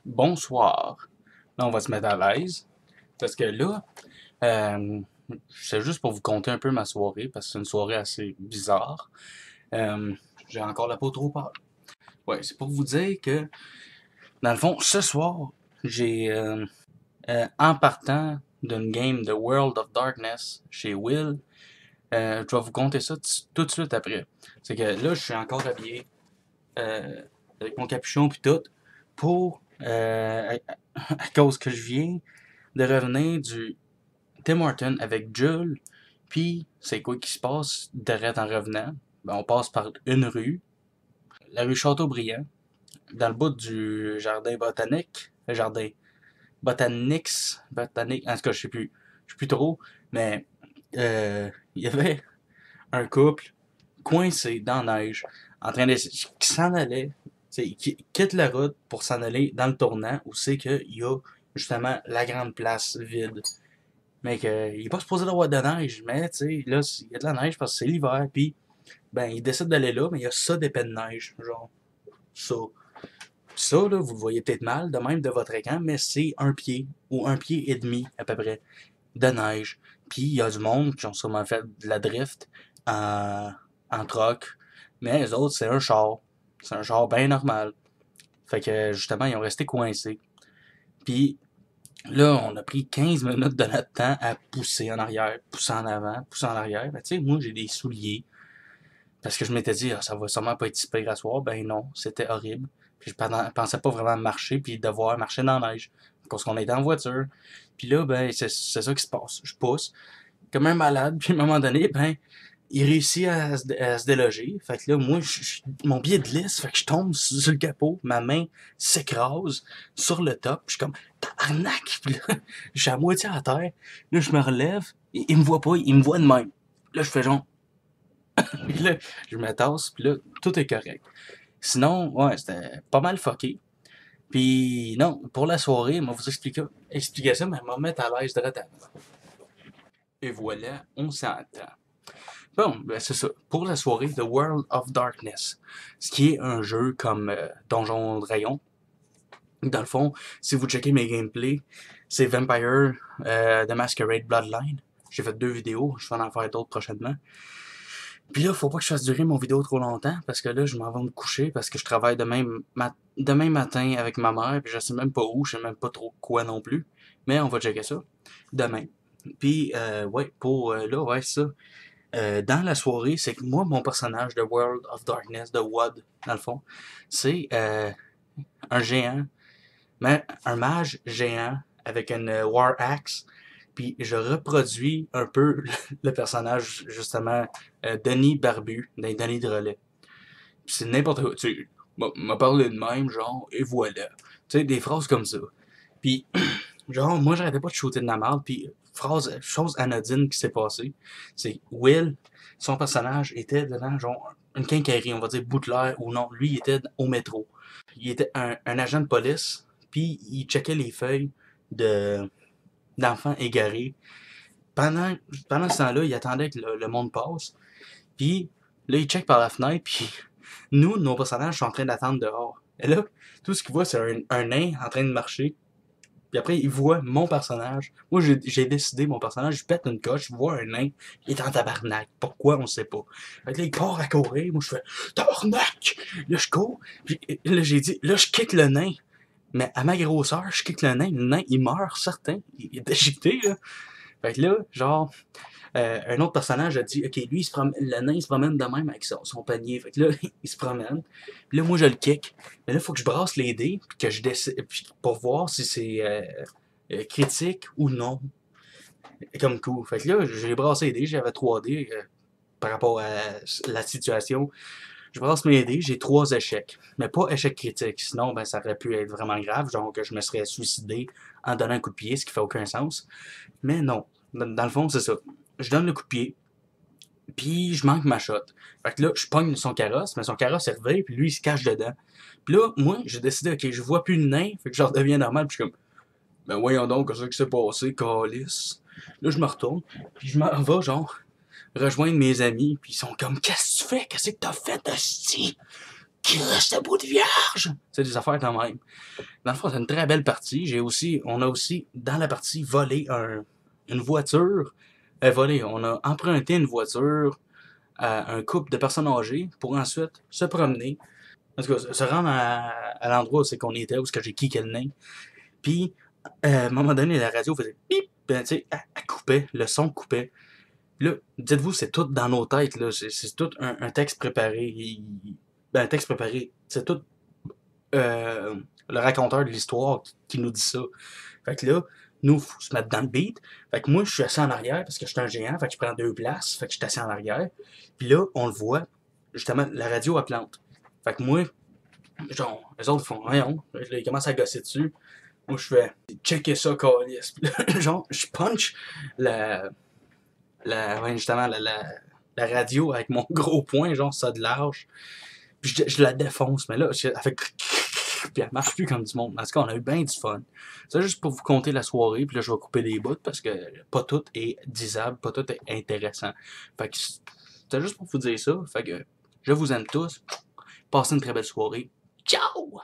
Bonsoir. Là, on va se mettre à l'aise. Parce que là, euh, c'est juste pour vous conter un peu ma soirée, parce que c'est une soirée assez bizarre. Euh, j'ai encore la peau trop pâle. Ouais, c'est pour vous dire que, dans le fond, ce soir, j'ai, en partant d'une game de World of Darkness chez Will, je vais vous conter ça tout de suite après. C'est que là, je suis encore habillé, euh, avec mon capuchon puis tout, pour, à cause que je viens de revenir du Tim Horton avec Jules. Puis, c'est quoi qui se passe direct en revenant? Ben, on passe par une rue, la rue Châteaubriand, dans le bout du jardin botanique, le jardin botanique, en tout cas, je sais plus trop, mais il y avait un couple coincé dans la neige, en train de, qui s'en allait, qui quitte la route pour s'en aller dans le tournant où c'est qu'il y a justement la grande place vide. Mec, il est pas supposé d'avoir de neige, mais tu sais, là, il y a de la neige parce que c'est l'hiver, puis ben, il décide d'aller là, mais il y a ça d'épais de neige, genre, ça. Ça, là, vous le voyez peut-être mal, de même de votre écran, mais c'est un pied, ou un pied et demi, à peu près, de neige. Puis il y a du monde qui ont sûrement fait de la drift en, en troc, mais les autres, c'est un char. C'est un char bien normal. Fait que, justement, ils ont resté coincés. Puis là, on a pris 15 minutes de notre temps à pousser en arrière, pousser en avant, pousser en arrière. Ben, tu sais, moi, j'ai des souliers. Parce que je m'étais dit, ah, ça va sûrement pas être si pire à soir. Ben non, c'était horrible. Puis je pensais pas vraiment marcher, puis devoir marcher dans la neige. Parce qu'on était en voiture. Puis là, ben, c'est ça qui se passe. Je pousse, comme un malade, puis à un moment donné, ben, il réussit à se déloger. Fait que là, moi, mon pied glisse, fait que je tombe sur le capot, ma main s'écrase sur le top. Je suis comme, tabarnak! Puis là, je suis à moitié à terre. Là, je me relève, il me voit pas, il me voit de même. Là, je fais genre, puis là, je me tasse, puis là, tout est correct. Sinon, ouais, c'était pas mal fucké. Puis non, pour la soirée, moi, vous expliquer ça, mais elle m'a mettre à l'aise de la table. Et voilà, on s'entend. Bon, ben c'est ça. Pour la soirée, The World of Darkness, ce qui est un jeu comme Donjon Dragon. Dans le fond, si vous checkez mes gameplays, c'est Vampire The Masquerade Bloodline. J'ai fait 2 vidéos, je vais en faire d'autres prochainement. Puis là, faut pas que je fasse durer mon vidéo trop longtemps, parce que là, je m'en vais me coucher, parce que je travaille demain matin avec ma mère, puis je sais même pas où, je sais même pas trop quoi non plus. Mais on va checker ça demain. Puis, ouais, pour là, ouais, ça. Dans la soirée, c'est que moi, mon personnage de World of Darkness, de WOD, dans le fond, c'est un géant, mais un mage géant avec une War Axe. Puis je reproduis un peu le personnage, justement, Denis Barbu, dans Denis de Relais. Puis c'est n'importe quoi. Tu sais, m'a parlé de même, genre, et voilà. Tu sais, des phrases comme ça. Puis, genre, moi, j'arrêtais pas de shooter de la merde. Puis, chose anodine qui s'est passée, c'est Will, son personnage était dedans, genre, une quincaillerie, on va dire Butler ou non. Lui, il était au métro. Il était un agent de police, puis il checkait les feuilles de d'enfants égarés. Pendant, pendant ce temps-là, il attendait que le monde passe. Puis là, il check par la fenêtre, puis nous, nos personnages sont en train d'attendre dehors. Et là, tout ce qu'il voit, c'est un nain en train de marcher. Puis après, il voit mon personnage. Moi, j'ai décidé, mon personnage, je pète une coche, je vois un nain, il est en tabarnak. Pourquoi, on sait pas. Fait que là, il part à courir. Moi, je fais tabarnak! Là, je cours. Puis là, j'ai dit, là, je kick le nain. Mais à ma grosseur, je kick le nain, il meurt, certain. Il est déchiqueté, là. Fait que là, genre, un autre personnage a dit, ok, lui, le nain, il se promène de même avec son panier. Fait que là, il se promène. Puis là, moi, je le kick. Mais là, il faut que je brasse les dés, puis que je décide, pour voir si c'est critique ou non, comme coup. Fait que là, j'ai brassé les dés, j'avais 3 dés par rapport à la situation. Je brasse mes dés, j'ai 3 échecs. Mais pas échec critique. Sinon, ben, ça aurait pu être vraiment grave, genre que je me serais suicidé en donnant un coup de pied, ce qui fait aucun sens. Mais non. Dans le fond, c'est ça. Je donne le coup de pied, puis je manque ma shot. Fait que là, je pogne son carrosse, mais son carrosse est revers, puis lui, il se cache dedans. Puis là, moi, j'ai décidé, ok, je vois plus le nain, fait que je redeviens normal, puis je suis comme, ben voyons donc, qu'est-ce qui s'est passé, calice. Là, je me retourne, puis je m'en vais, genre, rejoindre mes amis, puis ils sont comme, qu'est-ce que tu fais? Qu'est-ce que t'as fait, hostie? Christ, bout de vierge! C'est des affaires quand même. Dans le fond, c'est une très belle partie. On a aussi, dans la partie, volé une voiture. On a emprunté une voiture à un couple de personnes âgées pour ensuite se promener. En tout cas, se rendre à l'endroit où c'est qu'on était, où c'est que j'ai kické le nez. Puis, à un moment donné, la radio faisait bip, ben, tu sais, elle coupait, le son coupait. Là, dites-vous, c'est tout dans nos têtes, là. C'est tout un texte préparé. Ben, un texte préparé. C'est tout euh, le raconteur de l'histoire qui nous dit ça. Fait que là, nous, faut se mettre dans le beat. Fait que moi, je suis assis en arrière parce que je suis un géant. Fait que je prends 2 places. Fait que je suis assis en arrière. Puis là, on le voit. Justement, la radio, elle plante. Fait que moi, genre, les autres font, voyons. Là, ils commencent à gosser dessus. Moi, je fais, checker ça, câlisse. Puis là, genre, je punch ouais, justement, la radio avec mon gros poing, genre, ça de large. Puis je la défonce. Mais là, elle fait puis elle marche plus comme du monde. En tout cas, on a eu bien du fun. C'est juste pour vous compter la soirée, puis là, je vais couper les bouts parce que pas tout est disable, pas tout est intéressant. Fait que c'était juste pour vous dire ça. Fait que je vous aime tous. Passez une très belle soirée. Ciao!